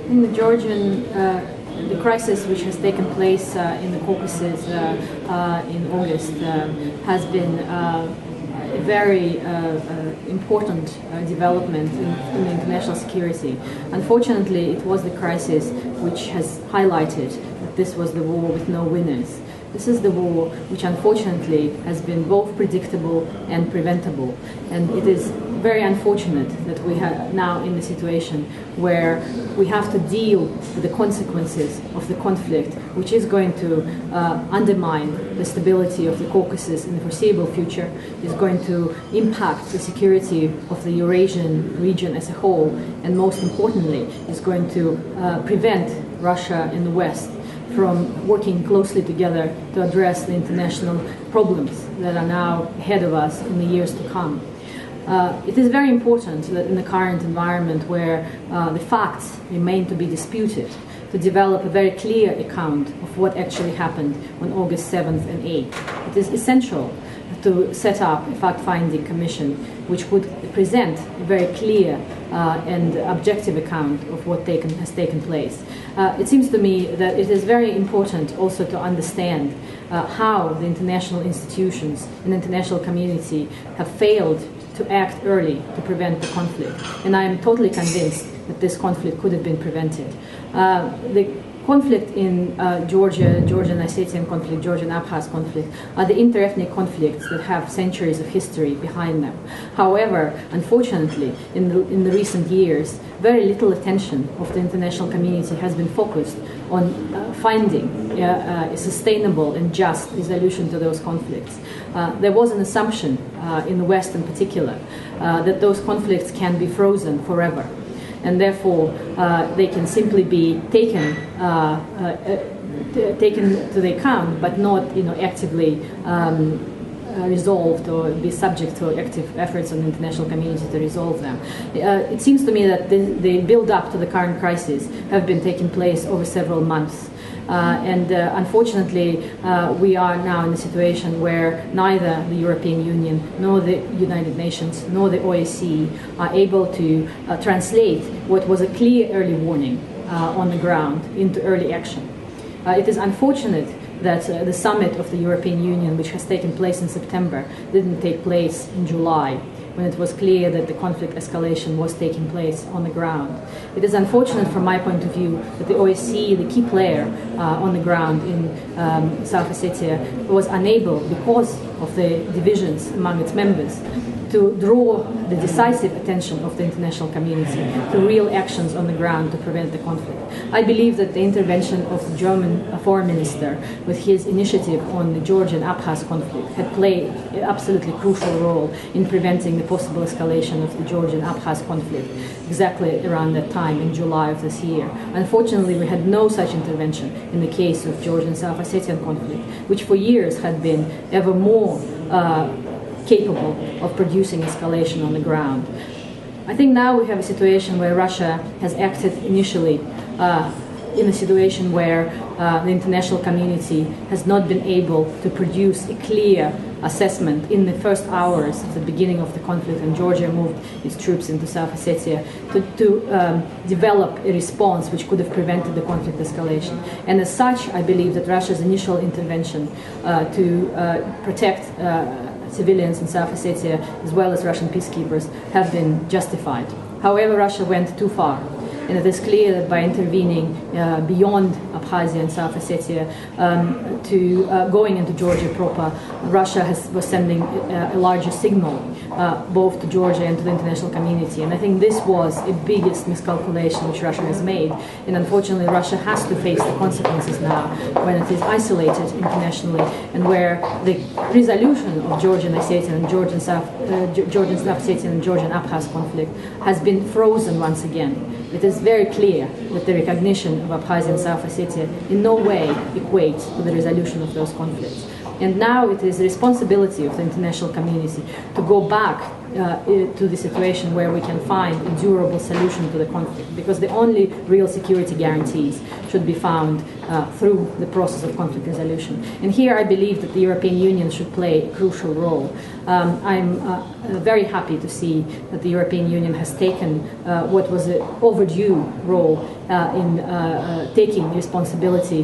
In the Georgian, the crisis which has taken place in the Caucasus in August has been a very important development in the international security. Unfortunately, it was the crisis which has highlighted that this was the war with no winners. This is the war which unfortunately has been both predictable and preventable, and it is very unfortunate that we are now in a situation where we have to deal with the consequences of the conflict, which is going to undermine the stability of the Caucasus in the foreseeable future, is going to impact the security of the Eurasian region as a whole, and most importantly, is going to prevent Russia and the West from working closely together to address the international problems that are now ahead of us in the years to come. It is very important that in the current environment where the facts remain to be disputed, to develop a very clear account of what actually happened on August 7th and 8th. It is essential to set up a fact-finding commission which would present a very clear and objective account of what has taken place. It seems to me that it is very important also to understand how the international institutions and the international community have failed to act early to prevent the conflict. And I am totally convinced that this conflict could have been prevented. The conflict in Georgia, Georgian Ossetian conflict, Georgian Abkhaz conflict are the inter-ethnic conflicts that have centuries of history behind them. However, unfortunately, in the recent years, very little attention of the international community has been focused on finding a sustainable and just resolution to those conflicts. There was an assumption in the West in particular that those conflicts can be frozen forever, and therefore they can simply be taken to the account, but not actively resolved or be subject to active efforts on the international community to resolve them. It seems to me that the build-up to the current crisis have been taking place over several months. And unfortunately, we are now in a situation where neither the European Union, nor the United Nations, nor the OSCE are able to translate what was a clear early warning on the ground into early action. It is unfortunate that the summit of the European Union, which has taken place in September, didn't take place in July, when it was clear that the conflict escalation was taking place on the ground. It is unfortunate from my point of view that the OSCE, the key player on the ground in South Ossetia, was unable, because of the divisions among its members, to draw the decisive attention of the international community to real actions on the ground to prevent the conflict. I believe that the intervention of the German foreign minister with his initiative on the Georgian Abkhaz conflict had played an absolutely crucial role in preventing the possible escalation of the Georgian Abkhaz conflict exactly around that time in July of this year. Unfortunately, we had no such intervention in the case of Georgian South Ossetian conflict, which for years had been ever more capable of producing escalation on the ground. I think now we have a situation where Russia has acted initially in a situation where the international community has not been able to produce a clear assessment in the first hours of the beginning of the conflict, and Georgia moved its troops into South Ossetia to develop a response which could have prevented the conflict escalation. And as such, I believe that Russia's initial intervention to protect civilians in South Ossetia, as well as Russian peacekeepers, have been justified. However, Russia went too far. And it is clear that by intervening beyond Abkhazia and South Ossetia to going into Georgia proper, Russia was sending a larger signal both to Georgia and to the international community. And I think this was the biggest miscalculation which Russia has made. And unfortunately, Russia has to face the consequences now when it is isolated internationally, and where the resolution of Georgian Ossetian and Georgian South Ossetian and Georgian Abkhaz conflict has been frozen once again. It is very clear that the recognition of Abkhazia and South Ossetia in no way equates to the resolution of those conflicts. And now it is the responsibility of the international community to go back to the situation where we can find a durable solution to the conflict, because the only real security guarantees should be found through the process of conflict resolution. And here I believe that the European Union should play a crucial role. I'm very happy to see that the European Union has taken what was an overdue role in taking responsibility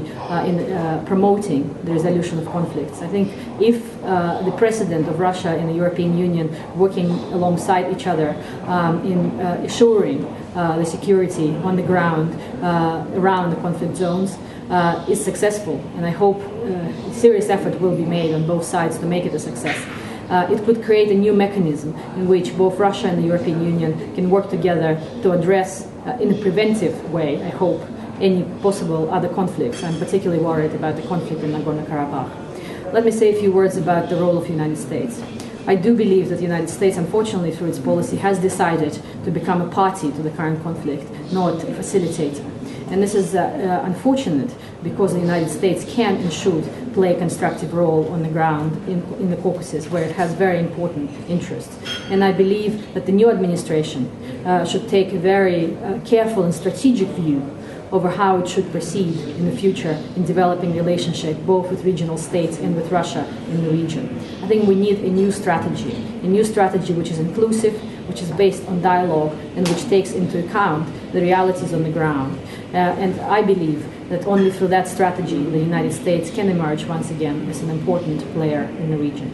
in promoting the resolution of conflicts. I think if the President of Russia and the European Union working alongside each other in assuring the security on the ground around the conflict zones is successful, and I hope serious effort will be made on both sides to make it a success. It could create a new mechanism in which both Russia and the European Union can work together to address, in a preventive way, I hope, any possible other conflicts. I'm particularly worried about the conflict in Nagorno-Karabakh. Let me say a few words about the role of the United States. I do believe that the United States, unfortunately, through its policy, has decided to become a party to the current conflict, not a facilitator. And this is unfortunate because the United States can and should play a constructive role on the ground in the Caucasus, where it has very important interests. And I believe that the new administration should take a very careful and strategic view over how it should proceed in the future in developing relationship both with regional states and with Russia in the region. I think we need a new strategy which is inclusive, which is based on dialogue, and which takes into account the realities on the ground. And I believe that only through that strategy the United States can emerge once again as an important player in the region.